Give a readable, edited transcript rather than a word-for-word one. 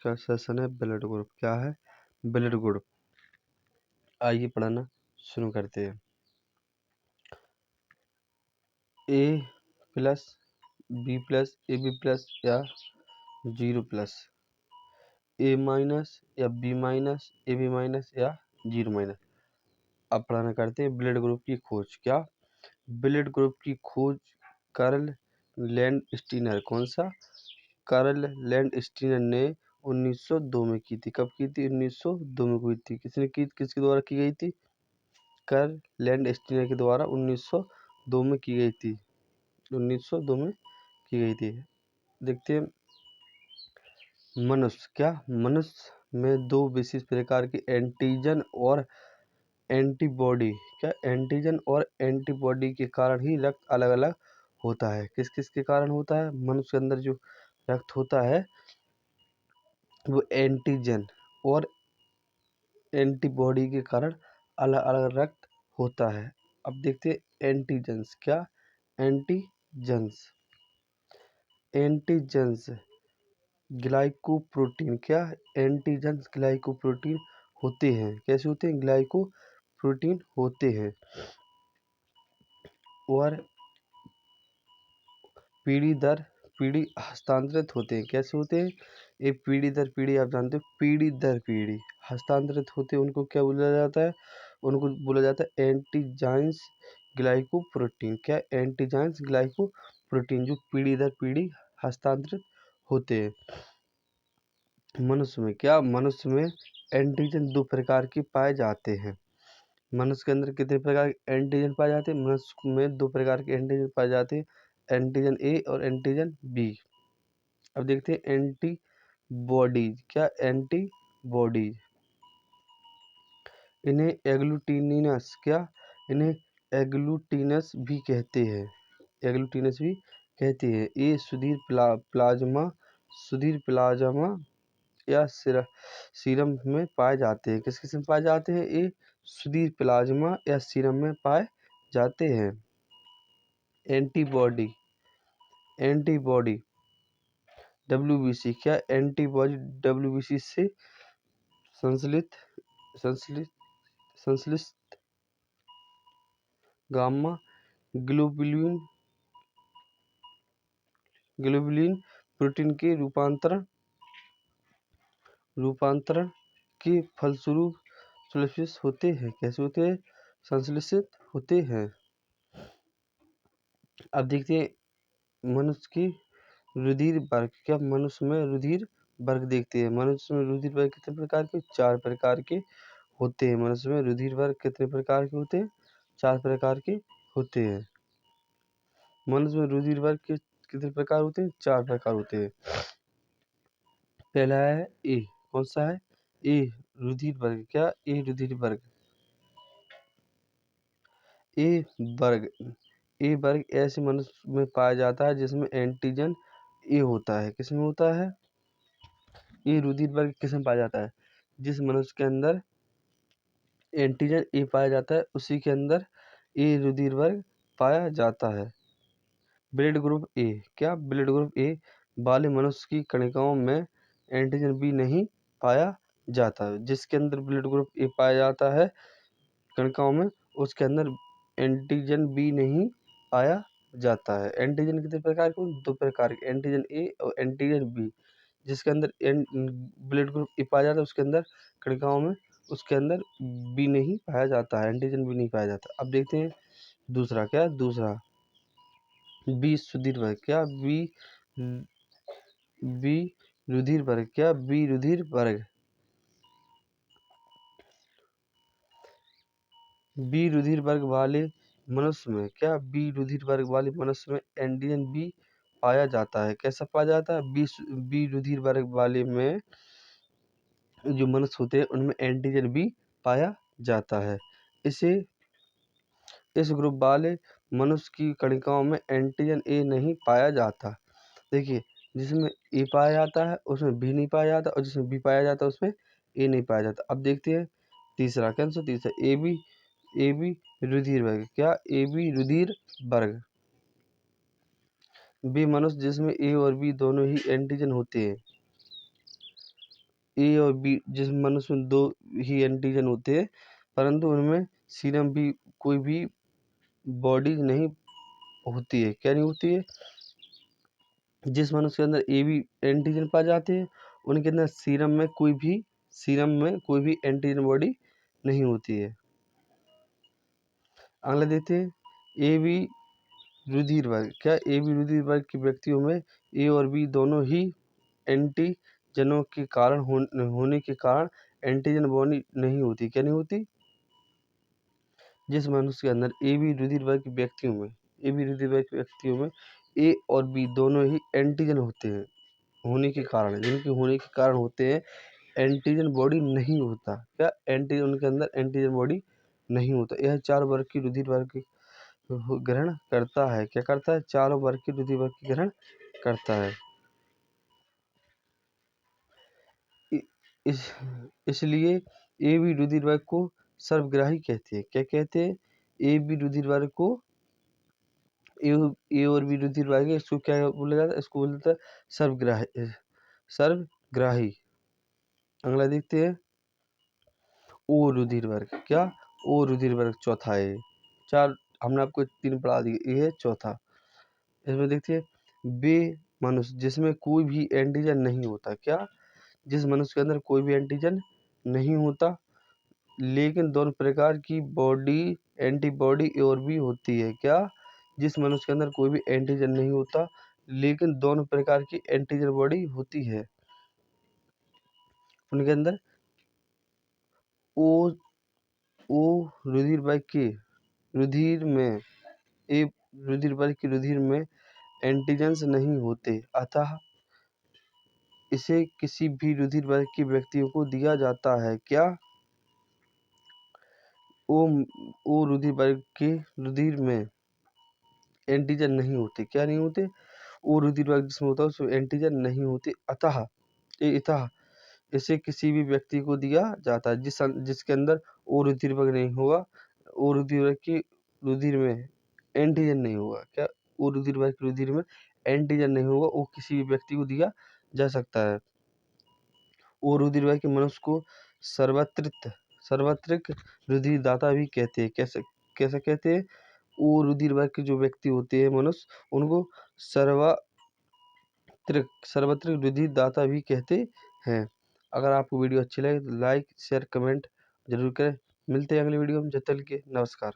का सेशन है blood group. क्या है? Blood group. आइए पढ़ना शुरू करते हैं। A plus, B plus, A B plus या 0+, ए माइनस या B minus, A B minus या 0-। अब पढ़ाना करते हैं ब्लड ग्रुप की खोज। क्या? ब्लड ग्रुप की खोज कार्ल लैंडस्टीनर। कौन सा? कार्ल लैंडस्टीनर ने 1902 में की थी। कब की थी? 1902 में हुई थी। किसने की? किसके द्वारा की गई थी? कार्ल लैंडस्टीनर के द्वारा 1902 में की गई थी। 1902 में की गई थी। देखते हैं मनुष्य। क्या? मनुष्य में दो विशेष प्रकार के एंटीजन और एंटीबॉडी। क्या? एंटीजन और एंटीबॉडी के कारण ही रक्त अलग अलग होता है। किस किस के कारण होता है? मनुष्य के अंदर जो रक्त होता है वो एंटीजन और एंटीबॉडी के कारण अलग अलग रक्त होता है। अब देखते हैं एंटीजन्स। क्या? एंटीजन्स। Antigens glycoprotein. क्या? एंटीजन्स ग्लाइकोप्रोटीन होते हैं। कैसे होते हैं? ग्लाइकोप्रोटीन होते हैं और पीढ़ी दर पीढ़ी हस्तांतरित होते हैं। कैसे होते हैं? ये पीढ़ी दर पीढ़ी, आप जानते हो, पीढ़ी दर पीढ़ी हस्तांतरित होते हैं। उनको क्या बोला जाता है? उनको बोला जाता है एंटीजाइंस ग्लाइकोप्रोटीन। क्या? एंटीजाइंस ग्लाइकोप्रोटीन जो पीढ़ी दर पीढ़ी हस्तांतरित होते हैं। मनुष्य में। क्या? मनुष्य में एंटीजन दो प्रकार के पाए जाते हैं। मनुष्य के अंदर कितने प्रकार के एंटीजन पाए जाते हैं? मनुष्य में दो प्रकार के एंटीजन पाए जाते हैं, एंटीजन ए और एंटीजन बी। अब देखते हैं एंटीबॉडीज। क्या? एंटीबॉडीज इन्हें एग्लूटिनिनस। क्या? इन्हें एग्लूटिनस भी कहते हैं। एग्लूटिनस भी कहते हैं। ये सुधीर प्लाज्मा या सीरम में पाए जाते हैं। किस किस में पाए जाते हैं? ये सुधीर प्लाज्मा या सीरम में पाए जाते हैं। Antibody WBC। क्या? एंटीबॉडी WBC से संश्लित संश्लित संश्लिष्ट गामा ग्लोबुलिन प्रोटीन के रूपांतरण के फलस्वरूप संश्लेषित होते हैं। कैसे होते हैं? संश्लेषित होते हैं। अब देखते हैं मनुष्य की रुधिर वर्ग। क्या? मनुष्य में रुधिर वर्ग देखते हैं। मनुष्य में रुधिर वर्ग कितने प्रकार के? 4 प्रकार के होते हैं। मनुष्य में रुधिर वर्ग कितने प्रकार के होते हैं? 4 प्रकार के होते हैं। मनुष्य में रुधिर वर्ग के कितने प्रकार होते हैं? 4 प्रकार होते हैं। पहला है ए। कौन सा है? ए रुधिर वर्ग। क्या? ए रुधिर वर्ग। ए वर्ग ऐसे मनुष्य में पाया जाता है जिसमें एंटीजन ए होता है। किसमें होता है? ए रुधिर वर्ग किसमें पाया जाता है? जिस मनुष्य के अंदर एंटीजन ए पाया जाता है उसी के अंदर ए रुधिर वर्ग पाया जाता है। Blood group A. क्या? ब्लड ग्रुप ए वाले मनुष्य की कणिकाओं में एंटीजन बी नहीं पाया जाता है। जिसके अंदर ब्लड ग्रुप ए पाया जाता है कणिकाओं में, उसके अंदर एंटीजन बी नहीं पाया जाता है। एंटीजन कितने प्रकार के? 2 प्रकार के, एंटीजन ए और एंटीजन बी। जिसके अंदर ब्लड ग्रुप ए पाया जाता है उसके अंदर कणिकाओं में, उसके अंदर बी नहीं पाया जाता है, एंटीजन बी नहीं पाया जाता। अब देखते हैं दूसरा। क्या? दूसरा बी सुधीर वर्ग। क्या? बी रुधिर वर्ग। क्या? बी रुधिर वर्ग। बी रुधिर वर्ग वाले मनुष्य में। क्या? बी रुधिर वर्ग वाले मनुष्य में एंटीजन बी पाया जाता है। कैसा पाया जाता है? बी रुधिर वर्ग वाले में जो मनुष्य होते हैं उनमें एंटीजन बी पाया जाता है। इस ग्रुप वाले मनुष्य की कणिकाओं में एंटीजन ए नहीं पाया जाता। देखिए, जिसमें ए पाया जाता है उसमें बी नहीं पाया जाता और जिसमें बी पाया जाता है उसमें ए नहीं पाया जाता। अब देखते हैं तीसरा। कौन सा? तीसरा ए बी रुधिर वर्ग। क्या? ए बी रुधिर वर्ग वे मनुष्य जिसमें ए और बी दोनों ही एंटीजन होते हैं। ए और बी, जिस मनुष्य में 2 ही एंटीजन होते हैं, परंतु उनमें सीरम भी कोई भी बॉडी नहीं होती है। क्या नहीं होती है? जिस मनुष्य के अंदर ए बी एंटीजन पाए जाते हैं, उनके अंदर सीरम में कोई भी एंटीजन बॉडी नहीं होती है। अगला देखते हैं, ए बी रुधिर वर्ग। क्या ए बी रुधिर वर्ग के व्यक्तियों में ए और बी दोनों ही एंटीजनों के कारण होने के कारण एंटीजन बॉडी नहीं होती? क्या नहीं होती? जिस मनुष्य के अंदर ए बी रुधिर वर्ग के व्यक्तियों में ए और बी दोनों ही एंटीजन होते हैं, जिनके होने के कारण होते हैं, एंटीजन बॉडी नहीं होता। क्या एंटीजन उनके अंदर एंटीजन बॉडी नहीं होता। यह 4 वर्ग की रुधिर वर्ग ग्रहण करता है। क्या करता है? 4 वर्ग की रुधिर वर्ग की ग्रहण करता है। इस इसलिए ए बी रुधिर वर्ग को सर्वग्राही कहते हैं। क्या कहते हैं? ए बी रुधिर वर्ग को ए और बी रुधिर वर्ग, इसको क्या बोला जाता है? इसको बोला जाता है सर्वग्राही। अगला देखते हैं, ओ रुधिर वर्ग। क्या? ओ रुधिर वर्ग चौथा है। 4 हमने आपको 3 पढ़ा दिए, ये है चौथा। इसमें देखिए, वे मनुष्य जिसमें कोई भी एंटीजन नहीं होता। क्या? जिस मनुष्य के अंदर कोई भी एंटीजन नहीं होता, लेकिन दोनों प्रकार की एंटीबॉडी ए और बी होती है। क्या? जिस मनुष्य के अंदर कोई भी एंटीजन नहीं होता, लेकिन दोनों प्रकार की एंटीजन बॉडी होती है। उनके अंदर ओ ओ रुधिर वर्ग के रुधिर में ए रुधिर वर्ग के रुधिर में एंटीजन्स नहीं होते, अतः इसे किसी भी रुधिर वर्ग के व्यक्तियों को दिया जाता है। क्या? ओ रुधिर वर्ग के रुधिर में एंटीजन नहीं होते। क्या नहीं होते? ओ रुधिर वर्ग जिसमें होता है उसमें एंटीजन नहीं होते, अतः इसे किसी भी व्यक्ति को दिया जाता है जिसके अंदर ओ रुधिर वर्ग नहीं होगा, ओ रुधिर वर्ग की रुधिर में एंटीजन नहीं होगा। क्या? ओ रुधिर वर्ग की रुधिर में एंटीजन नहीं होगा, वो किसी भी व्यक्ति को दिया जा सकता है। ओ रुधिर वर्ग के मनुष्य को सार्वत्रिक रुधिर दाता भी कहते हैं। कैसे कहते हैं? ओ रुधिर वर्ग के जो व्यक्ति होते हैं, मनुष्य, उनको सार्वत्रिक रुधिर दाता भी कहते हैं। अगर आपको वीडियो अच्छी लगे तो लाइक शेयर कमेंट जरूर करें। मिलते हैं अगली वीडियो में। जब तक के लिए नमस्कार।